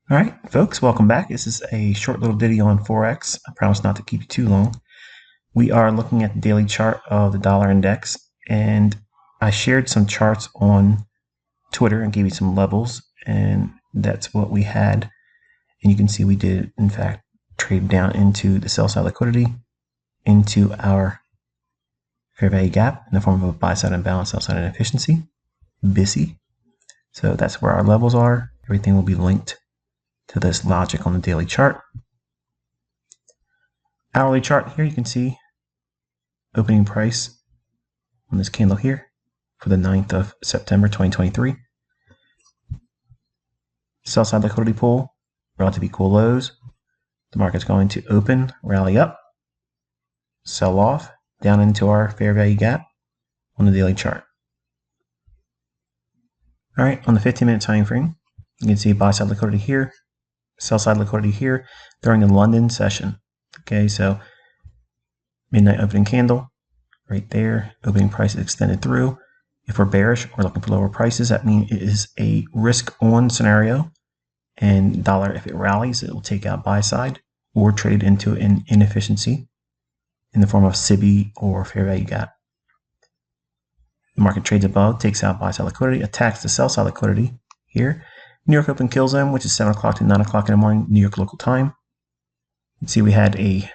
All right, folks, welcome back. This is a short little video on Forex. I promise not to keep you too long. We are looking at the daily chart of the dollar index, and I shared some charts on Twitter and gave you some levels, and that's what we had. And you can see we did, in fact, trade down into the sell side liquidity, into our fair value gap in the form of a buy side imbalance, sell side inefficiency, BISI. So that's where our levels are. Everything will be linked to this logic on the daily chart. Hourly chart here, you can see opening price on this candle here for the 9th of September 2023. Sell side liquidity pool, relatively equal lows. The market's going to open, rally up, sell off, down into our fair value gap on the daily chart. All right, on the 15-minute time frame, you can see buy side liquidity here, sell side liquidity here during the London session. Okay, so midnight opening candle right there, opening price is extended through. If we're bearish, we're looking for lower prices. That means it is a risk on scenario, and dollar, if it rallies, it will take out buy side or trade into an inefficiency in the form of SIBI or fair value gap. The market trades above, takes out buy side liquidity, attacks the sell side liquidity here. New York open kill zone, which is 7 o'clock to 9 o'clock in the morning, New York local time. You can see we had a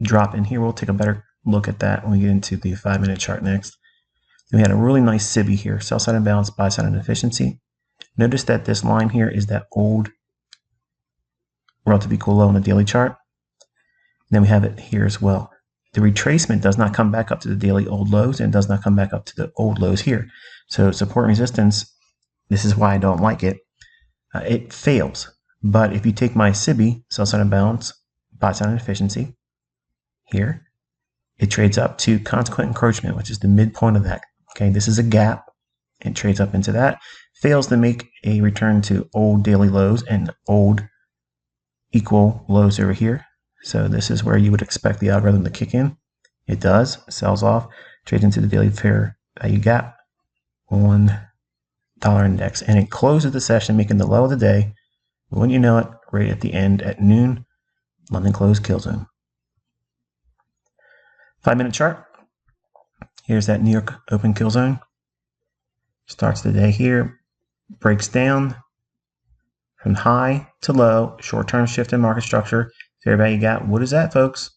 drop in here. We'll take a better look at that when we get into the 5-minute chart next. Then we had a really nice SIBI here, sell side imbalance, buy side inefficiency. Notice that this line here is that old relatively equal low on the daily chart. And then we have it here as well. The retracement does not come back up to the daily old lows and does not come back up to the old lows here. So support and resistance, this is why I don't like it. It fails. But if you take my SIBI, sell side imbalance, buy side inefficiency, here, it trades up to consequent encroachment, which is the midpoint of that. Okay, this is a gap. It trades up into that, fails to make a return to old daily lows and old equal lows over here. So this is where you would expect the algorithm to kick in. It does, sells off, trades into the daily fair value gap on dollar index, and it closes the session making the low of the day. When you know it, right at the end at noon, London close kill zone. 5-minute chart. Here's that New York open kill zone. Starts the day here, breaks down from high to low, short-term shift in market structure, fair value gap. What is that, folks?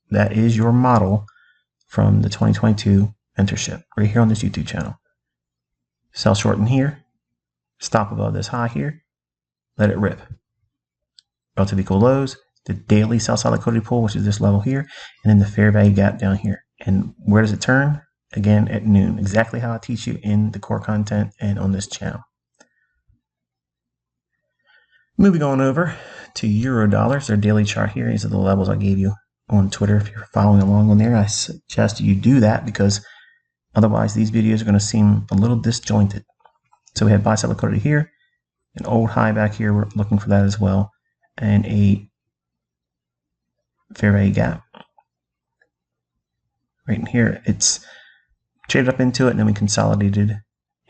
That is your model from the 2022 mentorship right here on this YouTube channel. Sell short in here, stop above this high here, let it rip. Relative equal lows, the daily sell side liquidity pool, which is this level here, and then the fair value gap down here. And where does it turn? Again, at noon, exactly how I teach you in the core content and on this channel. Moving on over to euro dollars, their daily chart here. These are the levels I gave you on Twitter. If you're following along on there, I suggest you do that because otherwise these videos are going to seem a little disjointed. So we have buy side liquidity here, an old high back here. We're looking for that as well, and a fair value gap. Right in here, it's traded up into it, and then we consolidated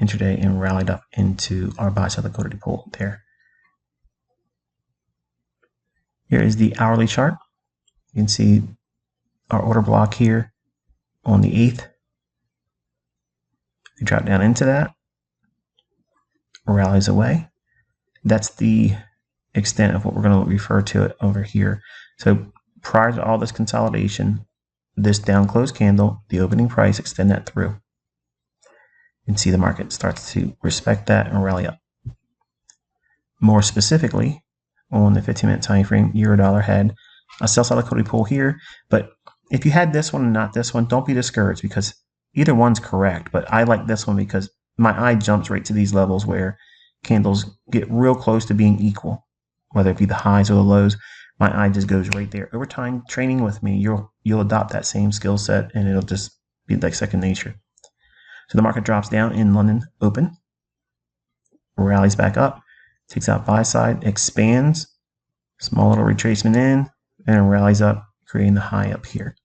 intraday and rallied up into our buy side liquidity pool there. Here is the hourly chart. You can see our order block here on the 8th. We drop down into that, rallies away. That's the extent of what we're going to refer to it over here. So prior to all this consolidation, this down close candle, the opening price, extend that through. You can see the market starts to respect that and rally up. More specifically, on the 15-minute time frame, euro dollar had a sell side liquidity pool here. But if you had this one and not this one, don't be discouraged because either one's correct. But I like this one because my eye jumps right to these levels where candles get real close to being equal, whether it be the highs or the lows. My eye just goes right there. Over time, training with me, you'll adopt that same skill set, and it'll just be like second nature. So the market drops down in London open, rallies back up, takes out buy side, expands, small little retracement in, and rallies up, creating the high up here.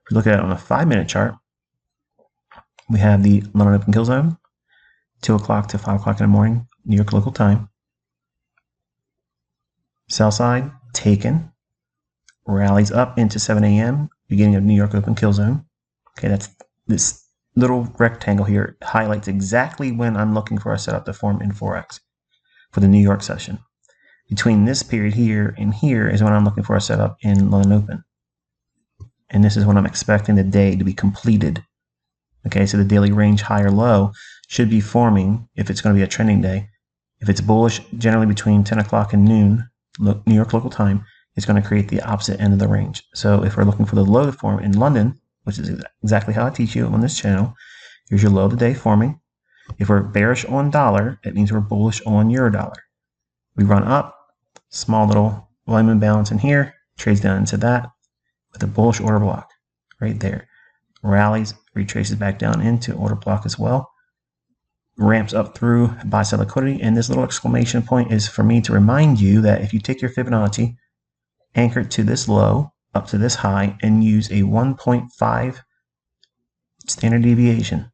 If we look at it on a 5-minute chart, we have the London open kill zone, 2 o'clock to 5 o'clock in the morning, New York local time. Sell side, taken. Rallies up into 7 a.m., beginning of New York open kill zone. Okay, that's this little rectangle here highlights exactly when I'm looking for a setup to form in Forex for the New York session. Between this period here and here is when I'm looking for a setup in London Open. And this is when I'm expecting the day to be completed. Okay, so the daily range high or low should be forming if it's going to be a trending day. If it's bullish, generally between 10 o'clock and noon, New York local time, it's going to create the opposite end of the range. So if we're looking for the low to form in London, which is exactly how I teach you on this channel, here's your low of the day forming. If we're bearish on dollar, it means we're bullish on euro dollar. We run up, small little volume imbalance in here, trades down into that with a bullish order block right there. Rallies, retraces back down into order block as well. Ramps up through buy sell liquidity, and this little exclamation point is for me to remind you that if you take your Fibonacci, anchor it to this low, up to this high, and use a 1.5 standard deviation.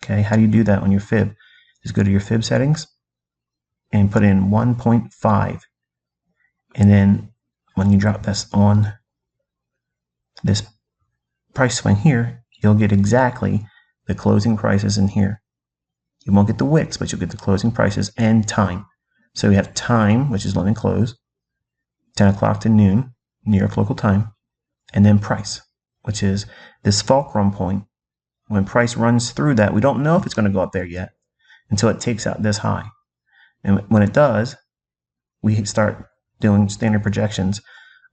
Okay, how do you do that on your fib? Just go to your fib settings and put in 1.5. And then when you drop this on this price swing here, you'll get exactly the closing prices in here. You won't get the wicks, but you'll get the closing prices and time. So we have time, which is London close, 10 o'clock to noon, New York local time, and then price, which is this fulcrum point. When price runs through that, we don't know if it's going to go up there yet until it takes out this high. And when it does, we start doing standard projections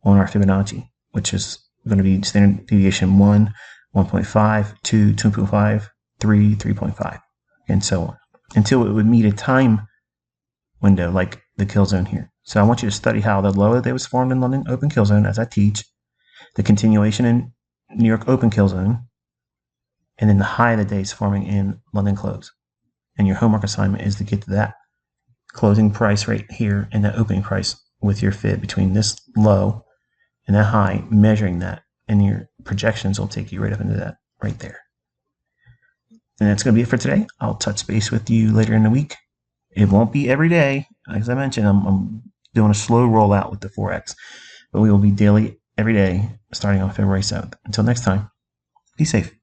on our Fibonacci, which is going to be standard deviation 1, 1.5, 2, 2.5, 3, 3.5, and so on, until it would meet a time window like the kill zone here. So I want you to study how the low that was formed in London open kill zone, as I teach, the continuation in New York open kill zone, and then the high of the day is forming in London close. And your homework assignment is to get to that closing price right here and that opening price with your fib between this low and that high, measuring that, and your projections will take you right up into that right there. And that's going to be it for today. I'll touch base with you later in the week. It won't be every day. As I mentioned, I'm doing a slow rollout with the Forex, but we will be daily every day starting on February 7th. Until next time, be safe.